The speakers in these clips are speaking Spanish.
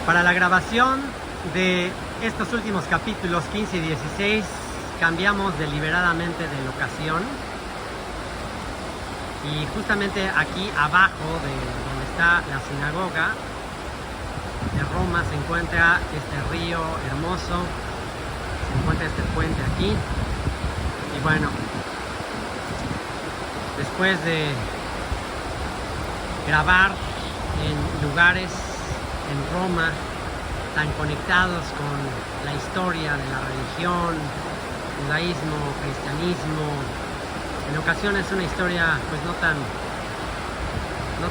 Para la grabación de estos últimos capítulos 15 y 16 cambiamos deliberadamente de locación y justamente aquí abajo de donde está la sinagoga de Roma se encuentra este río hermoso, se encuentra este puente aquí y bueno, después de grabar en lugares en Roma tan conectados con la historia de la religión, judaísmo, cristianismo, en ocasiones una historia pues no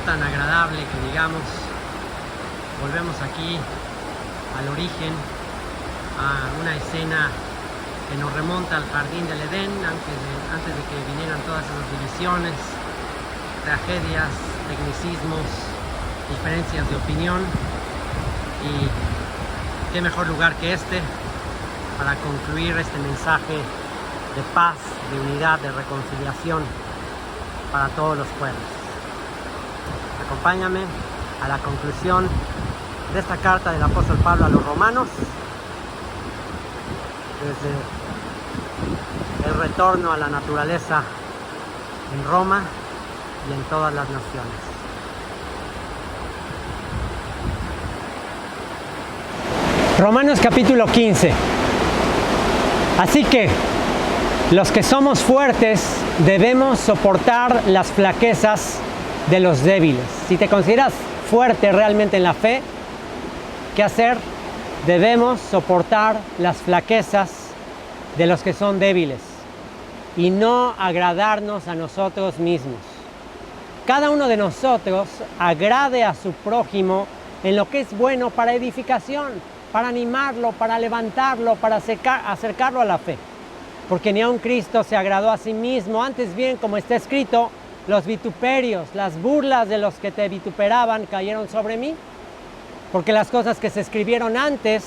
tan agradable que digamos, volvemos aquí al origen, a una escena que nos remonta al jardín del Edén antes de que vinieran todas esas divisiones, tragedias, tecnicismos, diferencias de opinión. Y qué mejor lugar que este para concluir este mensaje de paz, de unidad, de reconciliación para todos los pueblos. Acompáñame a la conclusión de esta carta del apóstol Pablo a los romanos, desde el retorno a la naturaleza en Roma y en todas las naciones. Romanos capítulo 15. Así que los que somos fuertes debemos soportar las flaquezas de los débiles. Si te consideras fuerte realmente en la fe, ¿qué hacer? Debemos soportar las flaquezas de los que son débiles y no agradarnos a nosotros mismos. Cada uno de nosotros agrade a su prójimo en lo que es bueno para edificación, para animarlo, para levantarlo, para acercarlo a la fe. Porque ni aun Cristo se agradó a sí mismo, antes bien, como está escrito, los vituperios, las burlas de los que te vituperaban cayeron sobre mí. Porque las cosas que se escribieron antes,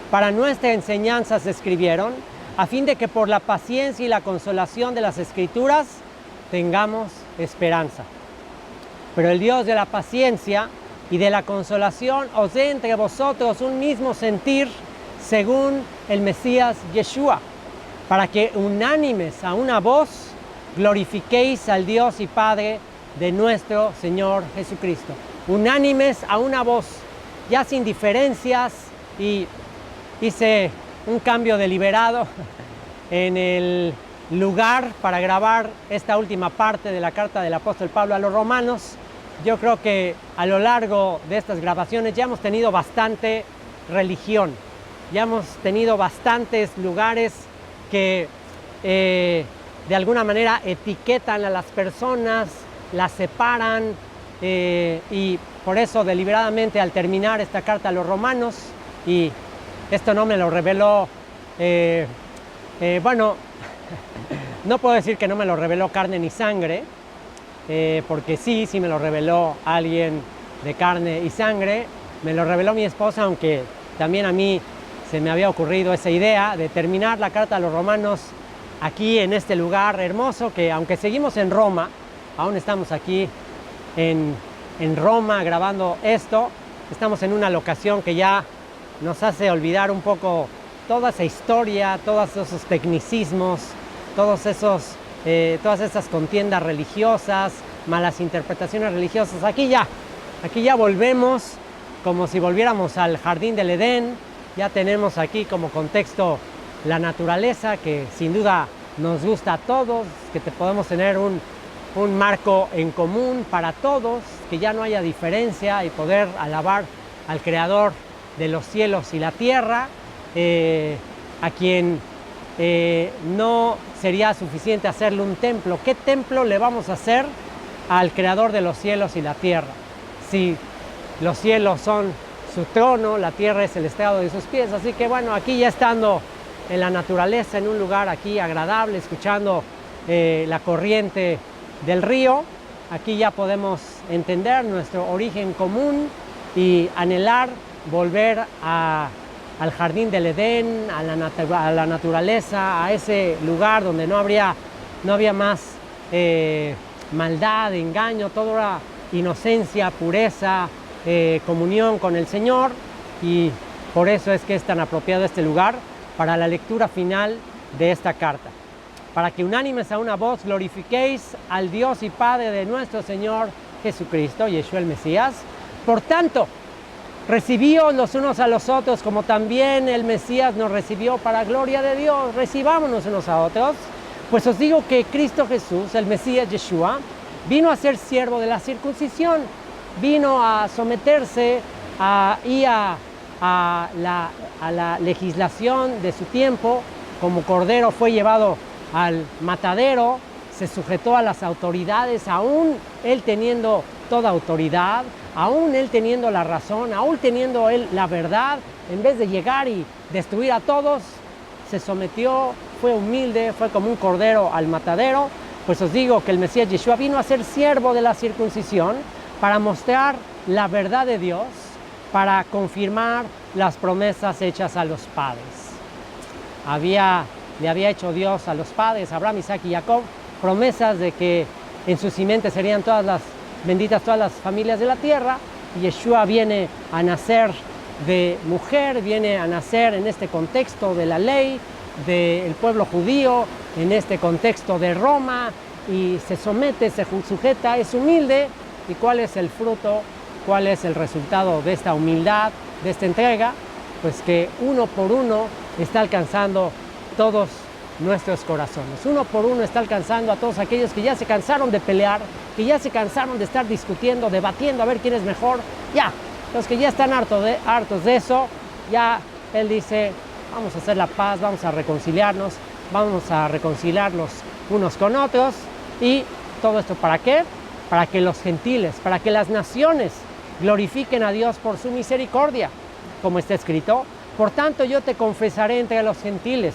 para nuestra enseñanza se escribieron, a fin de que por la paciencia y la consolación de las Escrituras tengamos esperanza. Pero el Dios de la paciencia y de la consolación os dé entre vosotros un mismo sentir según el Mesías Yeshua, para que unánimes a una voz glorifiquéis al Dios y Padre de nuestro Señor Jesucristo. Unánimes a una voz, ya sin diferencias, y hice un cambio deliberado en el lugar para grabar esta última parte de la carta del apóstol Pablo a los romanos. Yo creo que a lo largo de estas grabaciones ya hemos tenido bastante religión, ya hemos tenido bastantes lugares que de alguna manera etiquetan a las personas, las separan, y por eso deliberadamente al terminar esta carta a los romanos, y esto no me lo reveló, bueno, no puedo decir que no me lo reveló carne ni sangre, porque sí me lo reveló alguien de carne y sangre, me lo reveló mi esposa, aunque también a mí se me había ocurrido esa idea de terminar la carta a los romanos aquí en este lugar hermoso, que aunque seguimos en Roma, aún estamos aquí en Roma grabando esto, estamos en una locación que ya nos hace olvidar un poco toda esa historia, todos esos tecnicismos, todas esas contiendas religiosas, malas interpretaciones religiosas. Aquí ya volvemos como si volviéramos al jardín del Edén. Ya tenemos aquí como contexto la naturaleza, que sin duda nos gusta a todos, que podemos tener un marco en común para todos, que ya no haya diferencia y poder alabar al Creador de los cielos y la tierra, a quien no sería suficiente hacerle un templo. ¿Qué templo le vamos a hacer al Creador de los cielos y la tierra? Si los cielos son su trono, la tierra es el estrado de sus pies. Así que bueno, aquí ya estando en la naturaleza, en un lugar aquí agradable, escuchando la corriente del río, aquí ya podemos entender nuestro origen común y anhelar volver al jardín del Edén, a la naturaleza, a ese lugar donde no había más maldad, engaño, todo era inocencia, pureza, comunión con el Señor. y por eso es que es tan apropiado este lugar para la lectura final de esta carta. Para que unánimes a una voz glorifiquéis al Dios y Padre de nuestro Señor Jesucristo, Yeshua el Mesías. Por tanto, recibíos los unos a los otros como también el Mesías nos recibió para gloria de Dios. Recibámonos unos a otros. Pues os digo que Cristo Jesús, el Mesías Yeshua, vino a ser siervo de la circuncisión, vino a someterse a la legislación de su tiempo. Como cordero fue llevado al matadero, se sujetó a las autoridades, aún él teniendo toda autoridad, aún él teniendo la razón, aún teniendo él la verdad. En vez de llegar y destruir a todos, se sometió, fue humilde, fue como un cordero al matadero. Pues os digo que el Mesías Yeshua vino a ser siervo de la circuncisión para mostrar la verdad de Dios, para confirmar las promesas hechas a los padres. Le había hecho Dios a los padres, Abraham, Isaac y Jacob, promesas de que en su simiente serían benditas todas las familias de la tierra. Y Yeshua viene a nacer de mujer, viene a nacer en este contexto de la ley, del pueblo judío, en este contexto de Roma, y se somete, se sujeta, es humilde. ¿Y cuál es el fruto? ¿Cuál es el resultado de esta humildad, de esta entrega? Pues que uno por uno está alcanzando todos nuestros corazones. Uno por uno está alcanzando a todos aquellos que ya se cansaron de pelear, que ya se cansaron de estar discutiendo, debatiendo a ver quién es mejor. Ya, los que ya están hartos de eso, ya Él dice, vamos a hacer la paz, vamos a reconciliarnos unos con otros. ¿Y todo esto para qué? Para que los gentiles, para que las naciones glorifiquen a Dios por su misericordia, como está escrito. Por tanto, yo te confesaré entre los gentiles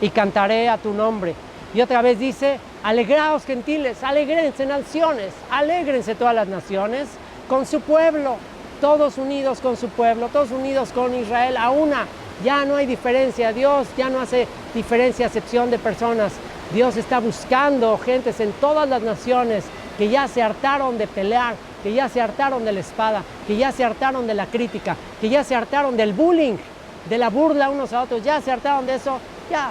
y cantaré a tu nombre. Y otra vez dice, alegraos gentiles, alégrense naciones, alégrense todas las naciones con su pueblo, todos unidos con su pueblo, todos unidos con Israel a una. Ya no hay diferencia, Dios ya no hace diferencia, acepción de personas. Dios está buscando gentes en todas las naciones que ya se hartaron de pelear, que ya se hartaron de la espada, que ya se hartaron de la crítica, que ya se hartaron del bullying, de la burla unos a otros, ya se hartaron de eso. Ya,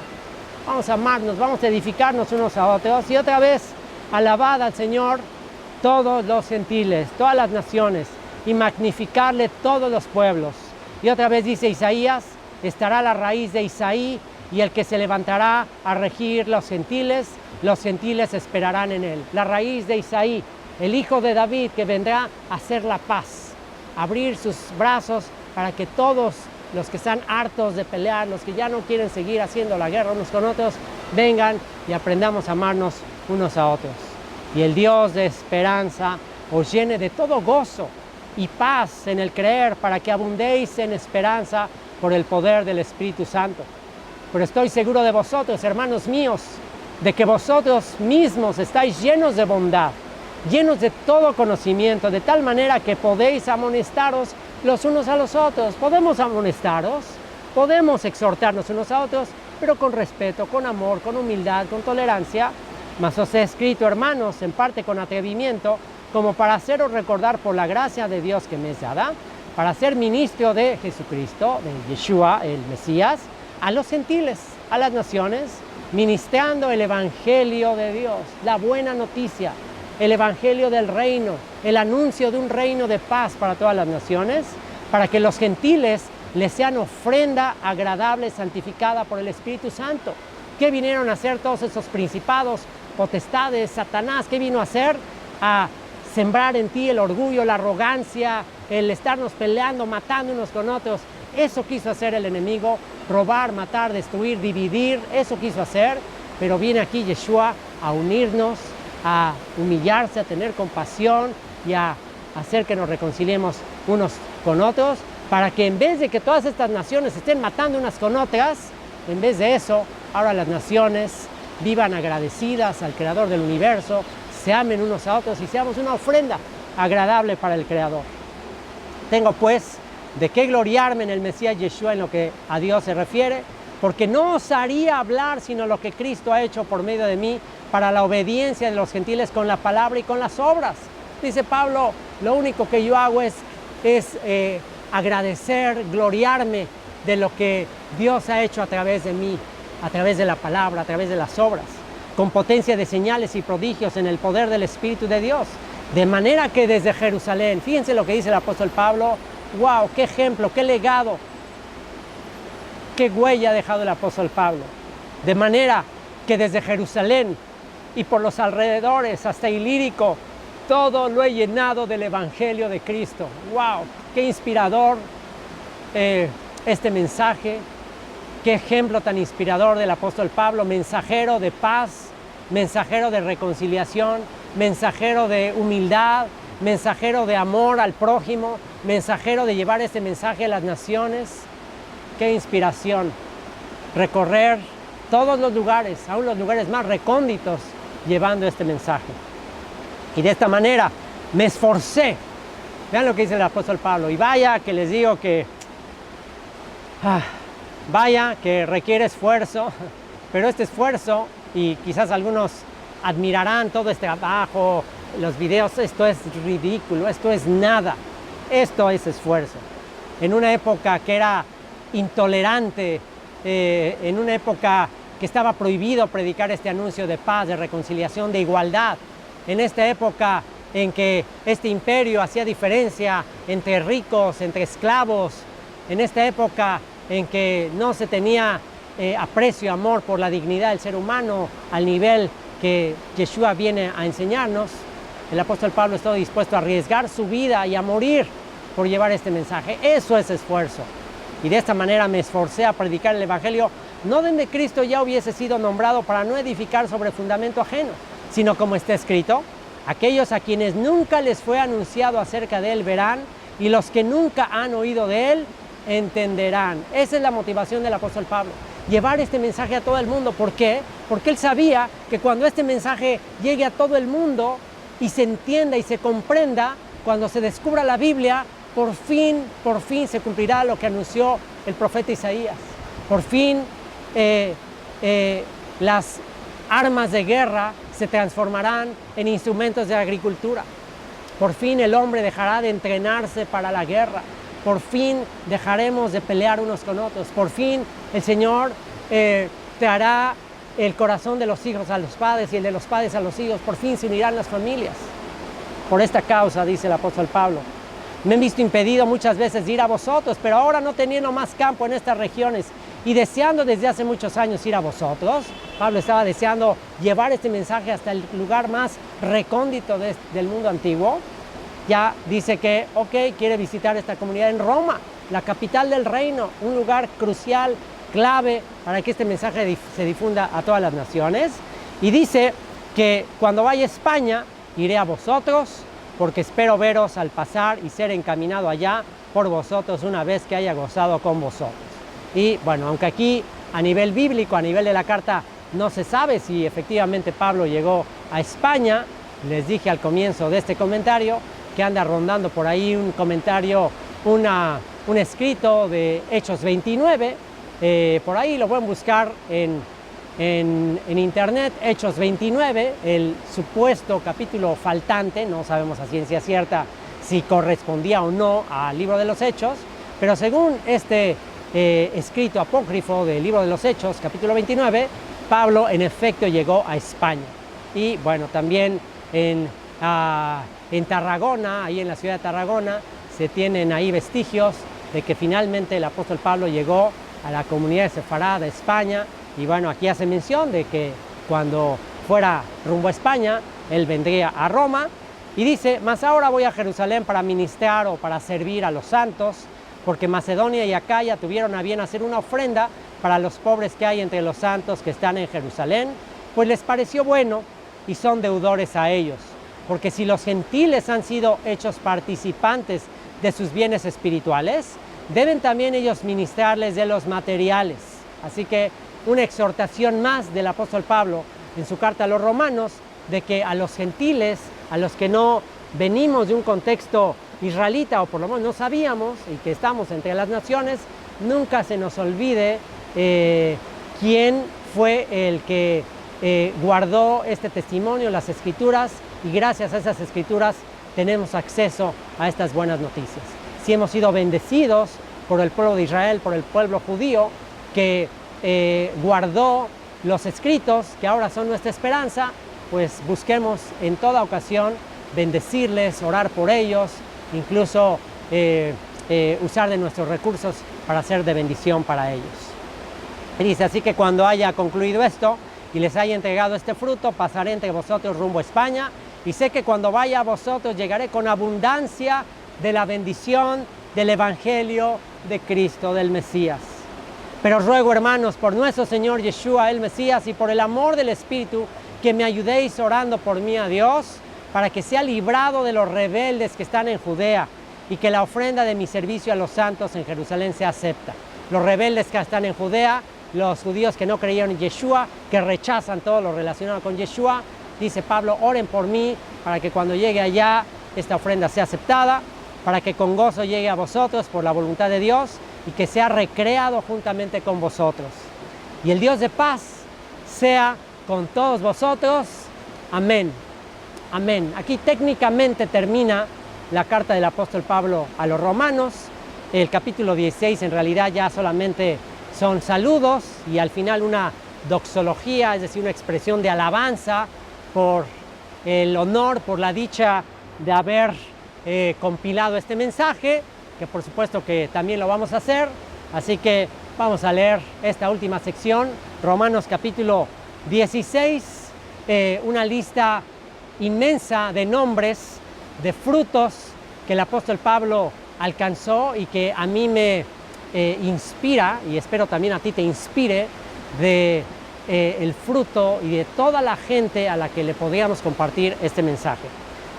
vamos a amarnos, vamos a edificarnos unos a otros. Y otra vez, alabad al Señor todos los gentiles, todas las naciones, y magnificarle todos los pueblos. Y otra vez dice Isaías, estará la raíz de Isaí, y el que se levantará a regir los gentiles esperarán en él. La raíz de Isaí, el hijo de David, que vendrá a hacer la paz, abrir sus brazos para que todos los que están hartos de pelear, los que ya no quieren seguir haciendo la guerra unos con otros, vengan y aprendamos a amarnos unos a otros. Y el Dios de esperanza os llene de todo gozo y paz en el creer, para que abundéis en esperanza por el poder del Espíritu Santo. Pero estoy seguro de vosotros, hermanos míos, de que vosotros mismos estáis llenos de bondad, llenos de todo conocimiento, de tal manera que podéis amonestaros los unos a los otros. Podemos amonestaros, podemos exhortarnos unos a otros, pero con respeto, con amor, con humildad, con tolerancia. Mas os he escrito, hermanos, en parte con atrevimiento, como para haceros recordar por la gracia de Dios que me es dada, para ser ministro de Jesucristo, de Yeshua, el Mesías, a los gentiles, a las naciones, ministrando el Evangelio de Dios, la buena noticia, el Evangelio del reino, el anuncio de un reino de paz para todas las naciones, para que los gentiles les sean ofrenda agradable, santificada por el Espíritu Santo. ¿Qué vinieron a hacer todos esos principados, potestades, Satanás? ¿Qué vino a hacer? A sembrar en ti el orgullo, la arrogancia, el estarnos peleando, matando unos con otros. Eso quiso hacer el enemigo, robar, matar, destruir, dividir, eso quiso hacer. Pero viene aquí Yeshua a unirnos, a humillarse, a tener compasión y a hacer que nos reconciliemos unos con otros, para que en vez de que todas estas naciones estén matando unas con otras, en vez de eso, ahora las naciones vivan agradecidas al Creador del universo, se amen unos a otros y seamos una ofrenda agradable para el Creador. Tengo pues de qué gloriarme en el Mesías Yeshua en lo que a Dios se refiere, porque no osaría hablar sino lo que Cristo ha hecho por medio de mí para la obediencia de los gentiles con la palabra y con las obras. Dice Pablo, lo único que yo hago es agradecer, gloriarme de lo que Dios ha hecho a través de mí, a través de la palabra, a través de las obras, con potencia de señales y prodigios en el poder del Espíritu de Dios. De manera que desde Jerusalén, fíjense lo que dice el apóstol Pablo, wow, qué ejemplo, qué legado, qué huella ha dejado el apóstol Pablo. De manera que desde Jerusalén y por los alrededores hasta Ilírico, todo lo he llenado del Evangelio de Cristo. ¡Wow! ¡Qué inspirador este mensaje! ¡Qué ejemplo tan inspirador del apóstol Pablo! Mensajero de paz, mensajero de reconciliación, mensajero de humildad, mensajero de amor al prójimo, mensajero de llevar este mensaje a las naciones. ¡Qué inspiración! Recorrer todos los lugares, aún los lugares más recónditos, llevando este mensaje. Y de esta manera me esforcé. Vean lo que dice el apóstol Pablo. Y vaya que les digo que vaya que requiere esfuerzo, pero este esfuerzo, y quizás algunos admirarán todo este trabajo, los videos, esto es ridículo, esto es nada, esto es esfuerzo. En una época que era intolerante, en una época que estaba prohibido predicar este anuncio de paz, de reconciliación, de igualdad, en esta época en que este imperio hacía diferencia entre ricos, entre esclavos, en esta época en que no se tenía aprecio, amor por la dignidad del ser humano al nivel que Yeshua viene a enseñarnos, el apóstol Pablo estaba dispuesto a arriesgar su vida y a morir por llevar este mensaje. Eso es esfuerzo. Y de esta manera me esforcé a predicar el Evangelio, no donde Cristo ya hubiese sido nombrado para no edificar sobre fundamento ajeno, sino como está escrito, aquellos a quienes nunca les fue anunciado acerca de él verán, y los que nunca han oído de él entenderán. Esa es la motivación del apóstol Pablo, llevar este mensaje a todo el mundo. ¿Por qué? Porque él sabía que cuando este mensaje llegue a todo el mundo y se entienda y se comprenda, cuando se descubra la Biblia, por fin se cumplirá lo que anunció el profeta Isaías. Por fin las armas de guerra se transformarán en instrumentos de agricultura. Por fin el hombre dejará de entrenarse para la guerra. Por fin dejaremos de pelear unos con otros. Por fin el Señor traerá el corazón de los hijos a los padres y el de los padres a los hijos. Por fin se unirán las familias. Por esta causa, dice el apóstol Pablo, me he visto impedido muchas veces de ir a vosotros, pero ahora no teniendo más campo en estas regiones y deseando desde hace muchos años ir a vosotros. Pablo estaba deseando llevar este mensaje hasta el lugar más recóndito del mundo antiguo. Ya dice que, quiere visitar esta comunidad en Roma, la capital del reino, un lugar crucial, clave para que este mensaje se difunda a todas las naciones. Y dice que cuando vaya a España, iré a vosotros, porque espero veros al pasar y ser encaminado allá por vosotros una vez que haya gozado con vosotros. Y bueno, aunque aquí a nivel bíblico, a nivel de la carta, no se sabe si efectivamente Pablo llegó a España, les dije al comienzo de este comentario que anda rondando por ahí un comentario, un escrito de Hechos 29, por ahí lo pueden buscar en internet, Hechos 29, el supuesto capítulo faltante, no sabemos a ciencia cierta si correspondía o no al libro de los Hechos, pero según este escrito apócrifo del libro de los Hechos, capítulo 29, Pablo en efecto llegó a España. Y bueno, también en Tarragona, ahí en la ciudad de Tarragona, se tienen ahí vestigios de que finalmente el apóstol Pablo llegó a la comunidad de Sefará de España. Y bueno, aquí hace mención de que cuando fuera rumbo a España, él vendría a Roma. Y dice, mas ahora voy a Jerusalén para ministrar o para servir a los santos, porque Macedonia y Acaya tuvieron a bien hacer una ofrenda para los pobres que hay entre los santos que están en Jerusalén, pues les pareció bueno y son deudores a ellos. Porque si los gentiles han sido hechos participantes de sus bienes espirituales, deben también ellos ministrarles de los materiales. Así que una exhortación más del apóstol Pablo en su carta a los romanos, de que a los gentiles, a los que no venimos de un contexto israelita, o por lo menos no sabíamos, y que estamos entre las naciones, nunca se nos olvide quién fue el que guardó este testimonio, las escrituras, y gracias a esas escrituras tenemos acceso a estas buenas noticias. si hemos sido bendecidos por el pueblo de Israel, por el pueblo judío, que guardó los escritos, que ahora son nuestra esperanza, pues busquemos en toda ocasión bendecirles, orar por ellos, incluso usar de nuestros recursos para ser de bendición para ellos. Y dice, así que cuando haya concluido esto y les haya entregado este fruto, pasaré entre vosotros rumbo a España, y sé que cuando vaya a vosotros llegaré con abundancia de la bendición del Evangelio de Cristo, del Mesías. Pero ruego, hermanos, por nuestro Señor Yeshua, el Mesías, y por el amor del Espíritu, que me ayudéis orando por mí a Dios, para que sea librado de los rebeldes que están en Judea, y que la ofrenda de mi servicio a los santos en Jerusalén sea acepta. Los rebeldes que están en Judea, los judíos que no creyeron en Yeshua, que rechazan todo lo relacionado con Yeshua, dice Pablo, oren por mí, para que cuando llegue allá, esta ofrenda sea aceptada, para que con gozo llegue a vosotros por la voluntad de Dios, y que sea recreado juntamente con vosotros. Y el Dios de paz sea con todos vosotros. Amén. Amén. Aquí técnicamente termina la carta del apóstol Pablo a los romanos. El capítulo 16 en realidad ya solamente son saludos y al final una doxología, es decir, una expresión de alabanza por el honor, por la dicha de haber compilado este mensaje, que por supuesto que también lo vamos a hacer. Así que vamos a leer esta última sección, Romanos capítulo 16, una lista inmensa de nombres, de frutos que el apóstol Pablo alcanzó y que a mí me inspira, y espero también a ti te inspire, de el fruto y de toda la gente a la que le podríamos compartir este mensaje.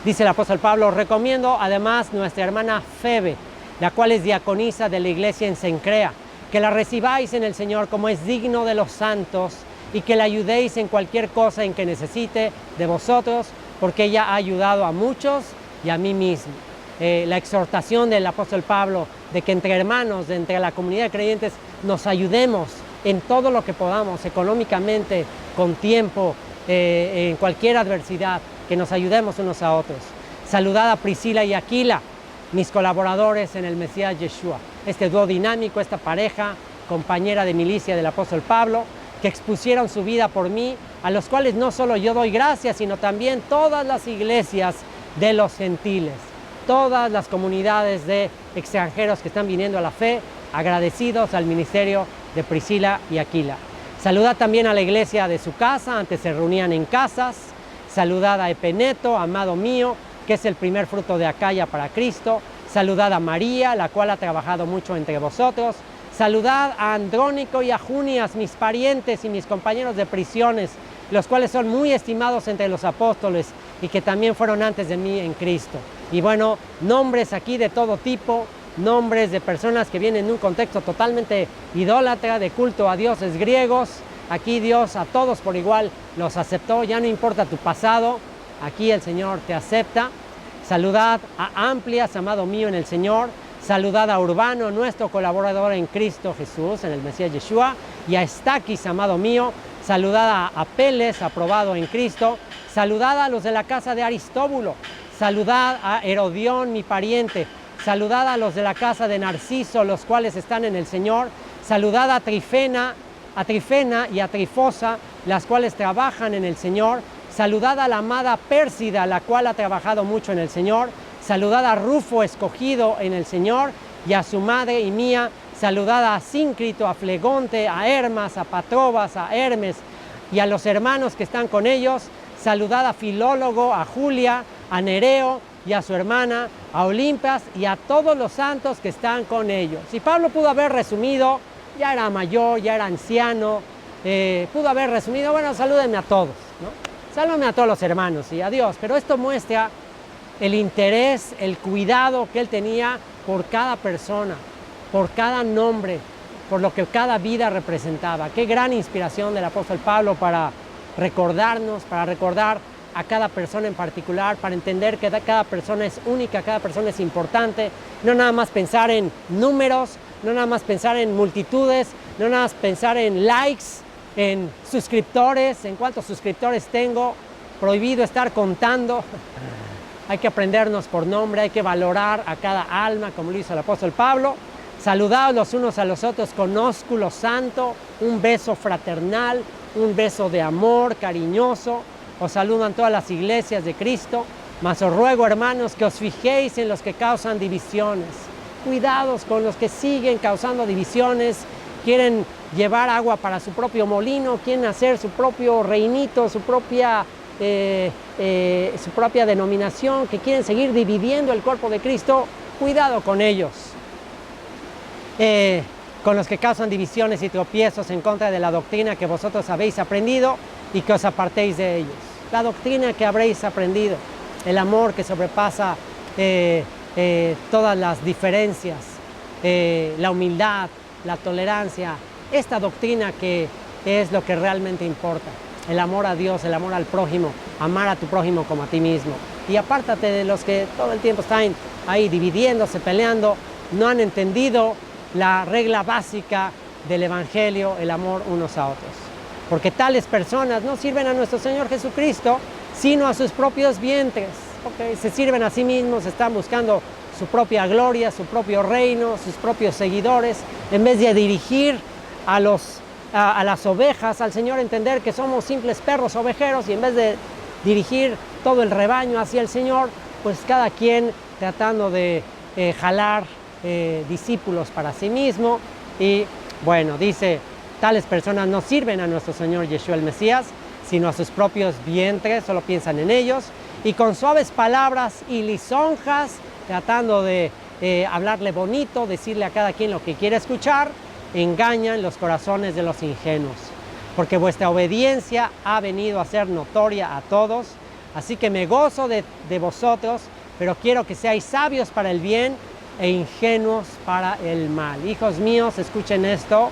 Dice el apóstol Pablo, recomiendo además nuestra hermana Febe, la cual es diaconisa de la iglesia en Cencrea, que la recibáis en el Señor como es digno de los santos, y que la ayudéis en cualquier cosa en que necesite de vosotros, porque ella ha ayudado a muchos y a mí mismo. La exhortación del apóstol Pablo de que entre hermanos, entre la comunidad de creyentes, nos ayudemos en todo lo que podamos, económicamente, con tiempo, en cualquier adversidad, que nos ayudemos unos a otros. Saludad a Priscila y Aquila, mis colaboradores en el Mesías Yeshua, este dúo dinámico, esta pareja, compañera de milicia del apóstol Pablo, que expusieron su vida por mí, a los cuales no solo yo doy gracias, sino también todas las iglesias de los gentiles, todas las comunidades de extranjeros que están viniendo a la fe, agradecidos al ministerio de Priscila y Aquila. Saludad también a la iglesia de su casa, antes se reunían en casas. Saludad a Epeneto, amado mío, que es el primer fruto de Acaya para Cristo. Saludad a María, la cual ha trabajado mucho entre vosotros. Saludad a Andrónico y a Junias, mis parientes y mis compañeros de prisiones, los cuales son muy estimados entre los apóstoles y que también fueron antes de mí en Cristo. Y bueno, nombres aquí de todo tipo, nombres de personas que vienen de un contexto totalmente idólatra, de culto a dioses griegos. Aquí Dios a todos por igual los aceptó, ya no importa tu pasado, aquí el Señor te acepta. Saludad a Amplias, amado mío en el Señor. Saludad a Urbano, nuestro colaborador en Cristo Jesús, en el Mesías Yeshua. Y a Estaquis, amado mío. Saludad a Apeles, aprobado en Cristo. Saludad a los de la casa de Aristóbulo. Saludad a Herodión, mi pariente. Saludad a los de la casa de Narciso, los cuales están en el Señor. Saludad a Trifena y a Trifosa, las cuales trabajan en el Señor. Saludad a la amada Pérsida, la cual ha trabajado mucho en el Señor. Saludad a Rufo, escogido en el Señor, y a su madre y mía. Saludad a Síncrito, a Flegonte, a Hermas, a Patrobas, a Hermes y a los hermanos que están con ellos. Saludad a Filólogo, a Julia, a Nereo y a su hermana, a Olimpas y a todos los santos que están con ellos. Si Pablo pudo haber resumido, ya era mayor, ya era anciano, pudo haber resumido, bueno, salúdenme a todos, ¿no? Sálvame a todos los hermanos y adiós. Pero esto muestra el interés, el cuidado que él tenía por cada persona, por cada nombre, por lo que cada vida representaba. Qué gran inspiración del apóstol Pablo para recordarnos, para recordar a cada persona en particular, para entender que cada persona es única, cada persona es importante. No nada más pensar en números, no nada más pensar en multitudes, no nada más pensar en likes, en suscriptores, en cuántos suscriptores tengo, prohibido estar contando. hay que aprendernos por nombre, hay que valorar a cada alma, como lo hizo el apóstol Pablo. Saludaos los unos a los otros con ósculo santo, un beso fraternal, un beso de amor cariñoso. Os saludan todas las iglesias de Cristo, mas os ruego, hermanos, que os fijéis en los que causan divisiones. Cuidados con los que siguen causando divisiones, quieren llevar agua para su propio molino, quieren hacer su propio reinito, su propia denominación, que quieren seguir dividiendo el cuerpo de Cristo. Cuidado con ellos. Con los que causan divisiones y tropiezos en contra de la doctrina que vosotros habéis aprendido y que os apartéis de ellos. La doctrina que habréis aprendido, el amor que sobrepasa todas las diferencias, la humildad, la tolerancia, esta doctrina que es lo que realmente importa, el amor a Dios, el amor al prójimo, amar a tu prójimo como a ti mismo. Y apártate de los que todo el tiempo están ahí dividiéndose, peleando, no han entendido la regla básica del Evangelio, el amor unos a otros. Porque tales personas no sirven a nuestro Señor Jesucristo, sino a sus propios vientres. Okay, se sirven a sí mismos, están buscando su propia gloria, su propio reino, sus propios seguidores, en vez de dirigir a las ovejas, al Señor, entender que somos simples perros ovejeros, y en vez de dirigir todo el rebaño hacia el Señor, pues cada quien tratando de jalar discípulos para sí mismo. Y bueno, dice, tales personas no sirven a nuestro Señor Yeshua el Mesías, sino a sus propios vientres, solo piensan en ellos, y con suaves palabras y lisonjas, tratando de hablarle bonito, decirle a cada quien lo que quiere escuchar, engañan los corazones de los ingenuos. Porque vuestra obediencia ha venido a ser notoria a todos, así que me gozo de vosotros, pero quiero que seáis sabios para el bien e ingenuos para el mal. Hijos míos, escuchen esto.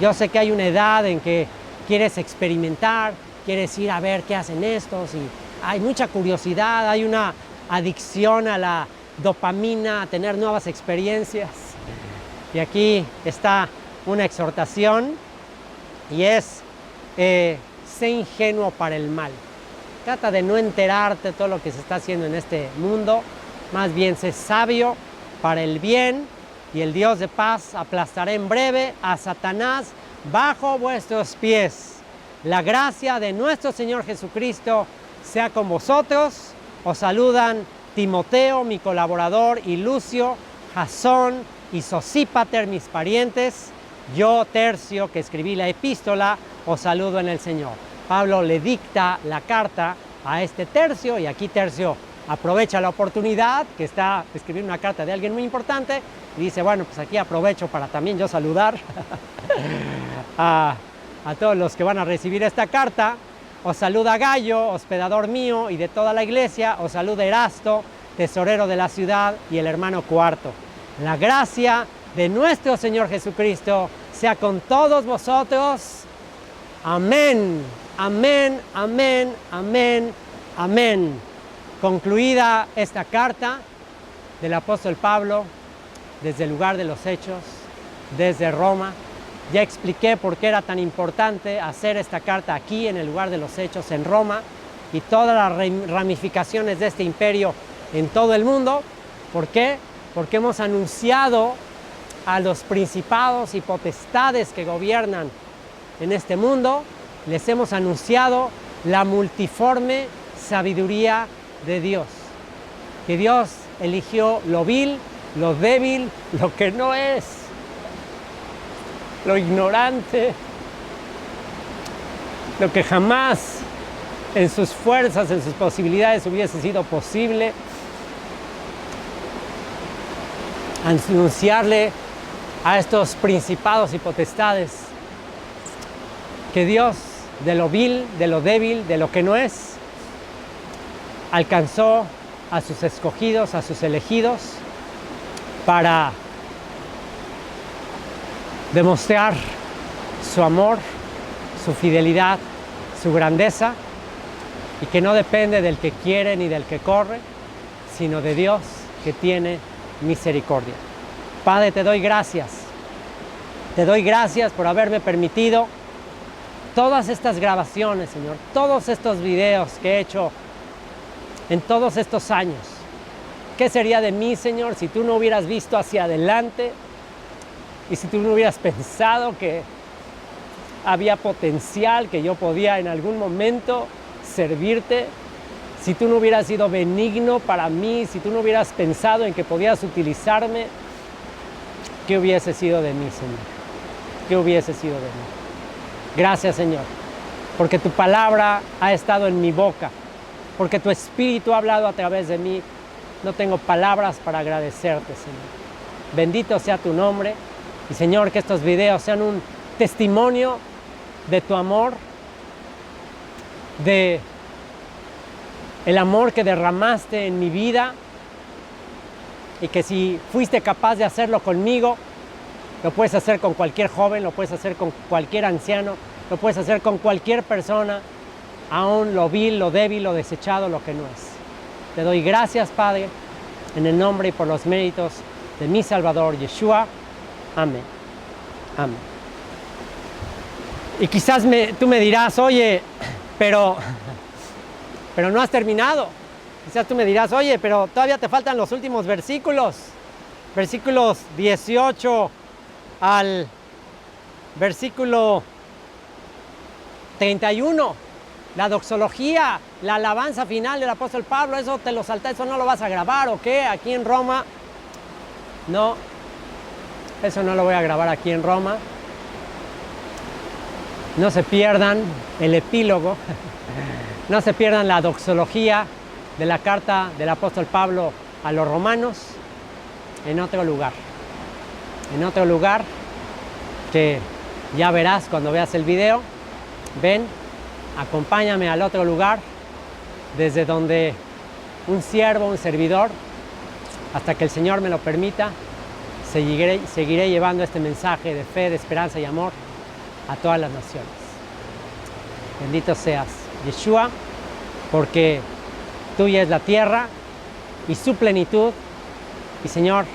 Yo sé que hay una edad en que quieres experimentar, quieres ir a ver qué hacen estos, y hay mucha curiosidad, hay una adicción a la dopamina, a tener nuevas experiencias. Y aquí está una exhortación, y es, sé ingenuo para el mal. Trata de no enterarte de todo lo que se está haciendo en este mundo, más bien sé sabio para el bien, y el Dios de paz aplastará en breve a Satanás bajo vuestros pies. La gracia de nuestro Señor Jesucristo sea con vosotros. Os saludan Timoteo, mi colaborador, y Lucio, Jasón y Sosípater, mis parientes. Yo, Tercio, que escribí la epístola, os saludo en el Señor. Pablo le dicta la carta a este Tercio, y aquí Tercio aprovecha la oportunidad, que está escribiendo una carta de alguien muy importante, y dice, bueno, pues aquí aprovecho para también yo saludar a todos los que van a recibir esta carta. Os saluda Gallo, hospedador mío y de toda la iglesia. Os saluda Erasto, tesorero de la ciudad, y el hermano Cuarto. La gracia de nuestro Señor Jesucristo sea con todos vosotros. Amén, amén, amén, amén, amén. Concluida esta carta del apóstol Pablo desde el lugar de los Hechos, desde Roma. Ya expliqué por qué era tan importante hacer esta carta aquí en el lugar de los Hechos, en Roma, y todas las ramificaciones de este imperio en todo el mundo. ¿Por qué? Porque hemos anunciado a los principados y potestades que gobiernan en este mundo, les hemos anunciado la multiforme sabiduría de Dios. Que Dios eligió lo vil, lo débil, lo que no es, lo ignorante, lo que jamás en sus fuerzas, en sus posibilidades hubiese sido posible, anunciarle a estos principados y potestades que Dios, de lo vil, de lo débil, de lo que no es, alcanzó a sus escogidos, a sus elegidos, para demostrar su amor, su fidelidad, su grandeza, y que no depende del que quiere ni del que corre, sino de Dios, que tiene misericordia. Padre, te doy gracias. Te doy gracias por haberme permitido todas estas grabaciones, Señor, todos estos videos que he hecho en todos estos años. ¿Qué sería de mí, Señor, si tú no hubieras visto hacia adelante y si tú no hubieras pensado que había potencial, que yo podía en algún momento servirte? Si tú no hubieras sido benigno para mí, si tú no hubieras pensado en que podías utilizarme, ¿qué hubiese sido de mí, Señor? ¿Qué hubiese sido de mí? Gracias, Señor, porque tu palabra ha estado en mi boca, porque tu Espíritu ha hablado a través de mí. No tengo palabras para agradecerte, Señor. Bendito sea tu nombre. Y, Señor, que estos videos sean un testimonio de tu amor, de el amor que derramaste en mi vida, y que si fuiste capaz de hacerlo conmigo, lo puedes hacer con cualquier joven, lo puedes hacer con cualquier anciano, lo puedes hacer con cualquier persona, aún lo vil, lo débil, lo desechado, lo que no es. Te doy gracias, Padre, en el nombre y por los méritos de mi Salvador, Yeshua. Amén. Amén. Y quizás tú me dirás, oye, pero no has terminado. Quizás tú me dirás, oye, pero todavía te faltan los últimos versículos. Versículos 18 al versículo 31. La doxología, la alabanza final del apóstol Pablo, eso te lo saltas, eso no lo vas a grabar, ¿o qué? Aquí en Roma. No, eso no lo voy a grabar aquí en Roma. No se pierdan el epílogo, no se pierdan la doxología de la carta del apóstol Pablo a los romanos en otro lugar. En otro lugar que ya verás cuando veas el video. Ven, acompáñame al otro lugar desde donde un servidor, hasta que el Señor me lo permita, seguiré llevando este mensaje de fe, de esperanza y amor a todas las naciones. Bendito seas, Yeshua, porque tuya es la tierra y su plenitud. Y, Señor,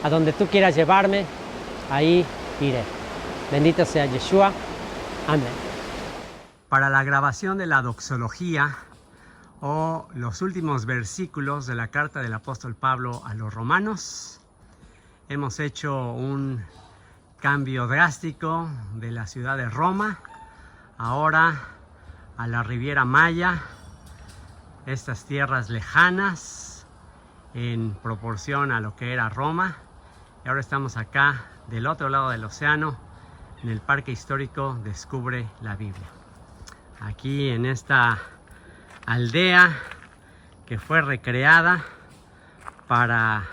a donde tú quieras llevarme, ahí iré. Bendito sea Yeshua. Amén. Para la grabación de la doxología o los últimos versículos de la carta del apóstol Pablo a los romanos, hemos hecho un cambio drástico de la ciudad de Roma ahora a la Riviera Maya, estas tierras lejanas en proporción a lo que era Roma. Y ahora estamos acá del otro lado del océano, en el Parque Histórico Descubre la Biblia. Aquí en esta aldea que fue recreada para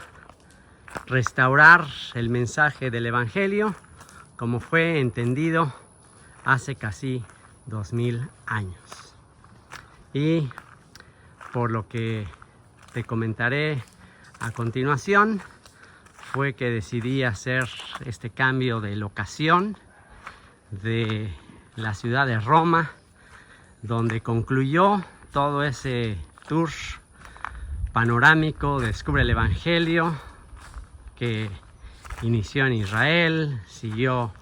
restaurar el mensaje del Evangelio como fue entendido hace casi 2000 años. Y por lo que te comentaré a continuación, fue que decidí hacer este cambio de locación de la ciudad de Roma, donde concluyó todo ese tour panorámico Descubre el Evangelio, que inició en Israel, siguió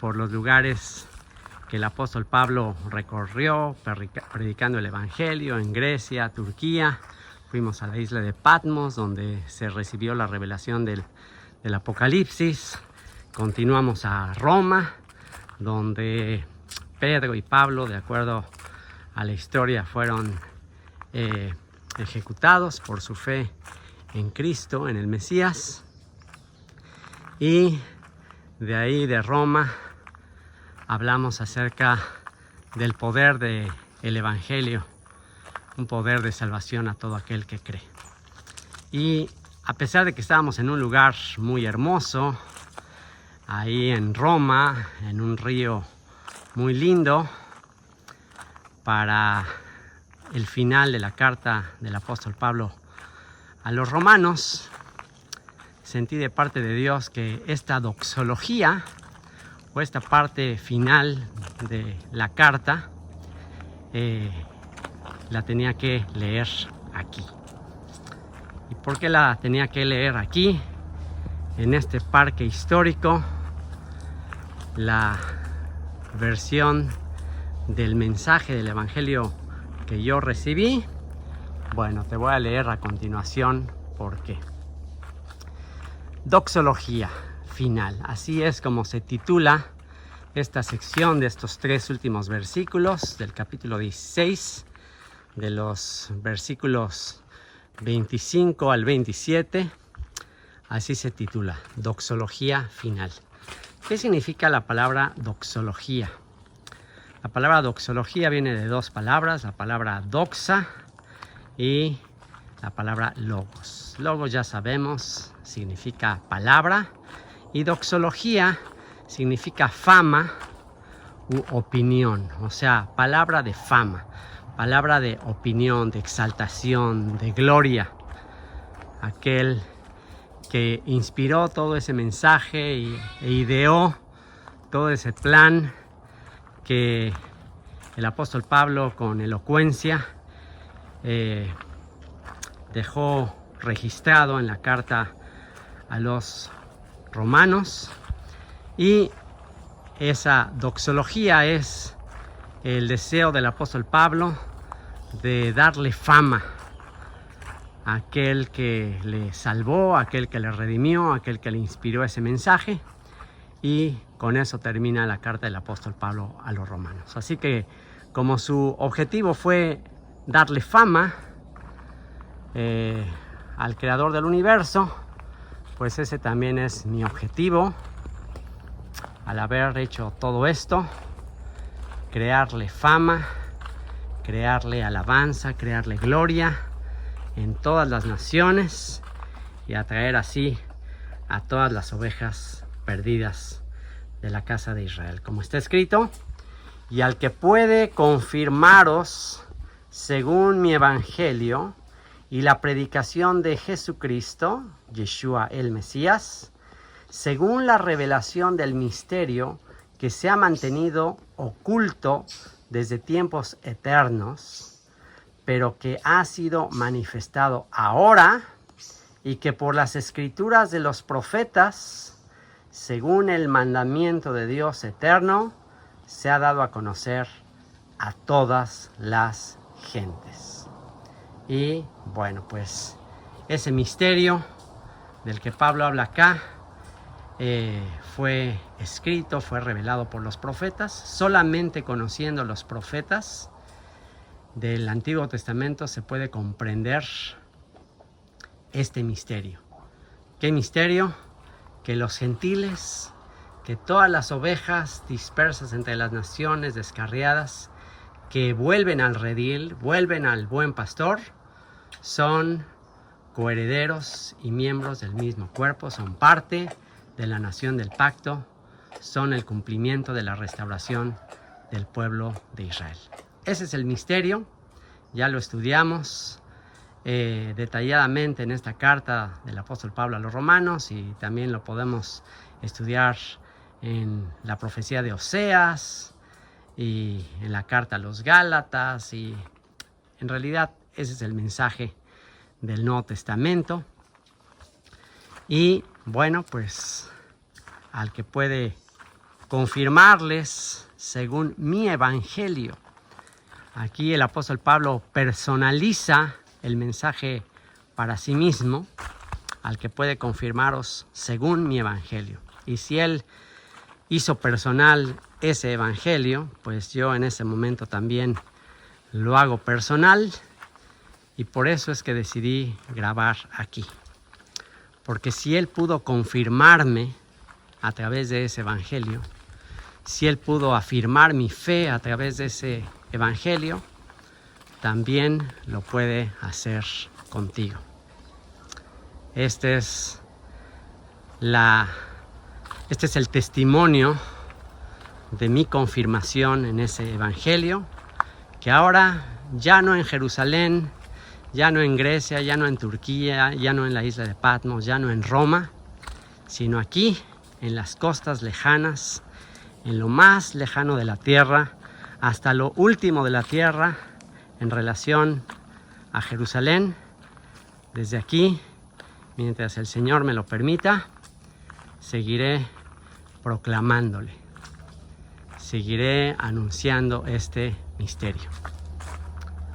por los lugares que el apóstol Pablo recorrió, predicando el Evangelio en Grecia, Turquía. Fuimos a la isla de Patmos, donde se recibió la revelación del Apocalipsis. Continuamos a Roma, donde Pedro y Pablo, de acuerdo a la historia, fueron ejecutados por su fe en Cristo, en el Mesías. Y de ahí, de Roma, hablamos acerca del poder del Evangelio, un poder de salvación a todo aquel que cree. Y a pesar de que estábamos en un lugar muy hermoso, ahí en Roma, en un río muy lindo, para el final de la carta del apóstol Pablo a los romanos, sentí de parte de Dios que esta doxología o esta parte final de la carta la tenía que leer aquí. ¿Y por qué la tenía que leer aquí, en este parque histórico? La versión del mensaje del Evangelio que yo recibí Bueno, te voy a leer a continuación por qué. Doxología final. Así es como se titula esta sección de estos 3 últimos versículos del capítulo 16, de los versículos 25 al 27. Así se titula, doxología final. ¿Qué significa la palabra doxología? La palabra doxología viene de 2 palabras, la palabra doxa y la palabra logos. Logos ya sabemos, significa palabra, y doxología significa fama u opinión, o sea, palabra de fama, palabra de opinión, de exaltación, de gloria. Aquel que inspiró todo ese mensaje e ideó todo ese plan que el apóstol Pablo con elocuencia dejó registrado en la carta a los romanos. Y esa doxología es el deseo del apóstol Pablo de darle fama a aquel que le salvó, a aquel que le redimió, a aquel que le inspiró ese mensaje. Y con eso termina la carta del apóstol Pablo a los romanos. Así que como su objetivo fue darle fama al creador del universo, pues ese también es mi objetivo al haber hecho todo esto: crearle fama, crearle alabanza, crearle gloria en todas las naciones y atraer así a todas las ovejas perdidas de la casa de Israel, como está escrito: y al que puede confirmaros según mi evangelio y la predicación de Jesucristo, Yeshua el Mesías, según la revelación del misterio que se ha mantenido oculto desde tiempos eternos, pero que ha sido manifestado ahora, y que por las escrituras de los profetas, según el mandamiento de Dios eterno, se ha dado a conocer a todas las gentes. Y bueno, pues ese misterio del que Pablo habla acá fue escrito, fue revelado por los profetas. Solamente conociendo los profetas del Antiguo Testamento se puede comprender este misterio. ¿Qué misterio? Que los gentiles, que todas las ovejas dispersas entre las naciones, descarriadas, que vuelven al redil, vuelven al buen pastor, son coherederos y miembros del mismo cuerpo, son parte de la nación del pacto, son el cumplimiento de la restauración del pueblo de Israel. Ese es el misterio, ya lo estudiamos detalladamente en esta carta del apóstol Pablo a los romanos, y también lo podemos estudiar en la profecía de Oseas y en la carta a los Gálatas, y en realidad ese es el mensaje del Nuevo Testamento. Y bueno, pues al que puede confirmarles según mi evangelio. Aquí el apóstol Pablo personaliza el mensaje para sí mismo: al que puede confirmaros según mi evangelio. Y si él hizo personal ese evangelio, pues yo en ese momento también lo hago personal, y por eso es que decidí grabar aquí. Porque si él pudo confirmarme a través de ese evangelio, si él pudo afirmar mi fe a través de ese evangelio, también lo puede hacer contigo. Este es el testimonio de mi confirmación en ese evangelio, que ahora ya no en Jerusalén, ya no en Grecia, ya no en Turquía, ya no en la isla de Patmos, ya no en Roma, sino aquí, en las costas lejanas, en lo más lejano de la tierra, hasta lo último de la tierra, en relación a Jerusalén. Desde aquí, mientras el Señor me lo permita, seguiré proclamándole, seguiré anunciando este misterio.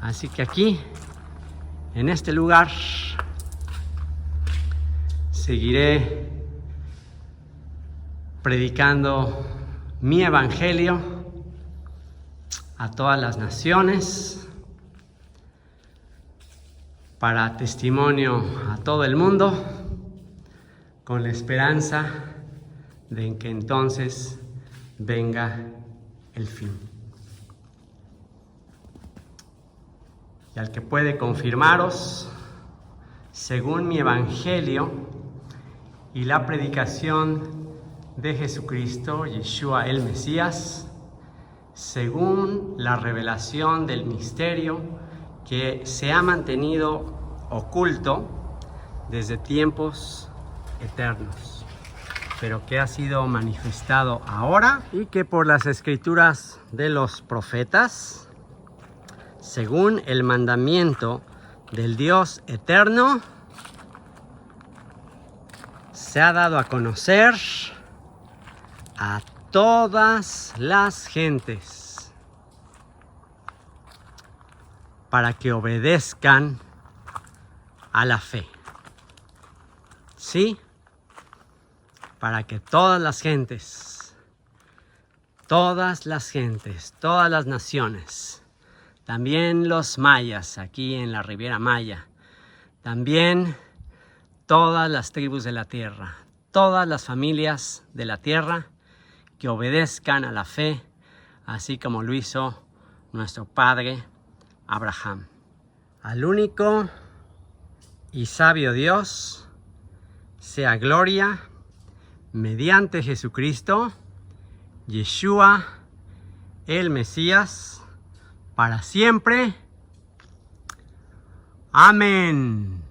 Así que aquí, en este lugar seguiré predicando mi evangelio a todas las naciones, para testimonio a todo el mundo, con la esperanza de que entonces venga el fin. Y al que puede confirmaros, según mi evangelio y la predicación de Jesucristo, Yeshua el Mesías, según la revelación del misterio que se ha mantenido oculto desde tiempos eternos, pero que ha sido manifestado ahora, y que por las escrituras de los profetas, según el mandamiento del Dios eterno, se ha dado a conocer a todas las gentes para que obedezcan a la fe. ¿Sí? Para que todas las gentes, todas las naciones, también los mayas aquí en la Riviera Maya, también todas las tribus de la tierra, todas las familias de la tierra, que obedezcan a la fe, así como lo hizo nuestro padre Abraham. Al único y sabio Dios sea gloria mediante Jesucristo, Yeshua, el Mesías, para siempre. Amén.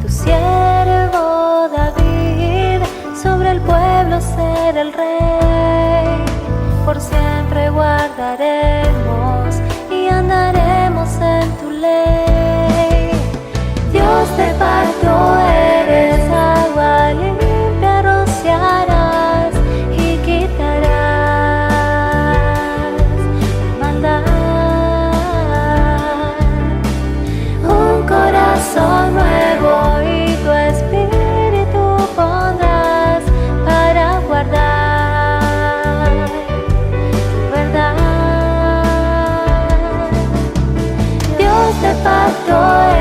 Tu siervo David, sobre el pueblo ser el rey. Por siempre guardaremos y andaremos en tu ley. Dios de pacto eres, agua limpia rociarás y quitarás la maldad. Un corazón nuevo y tu espíritu pondrás para guardar. Cristo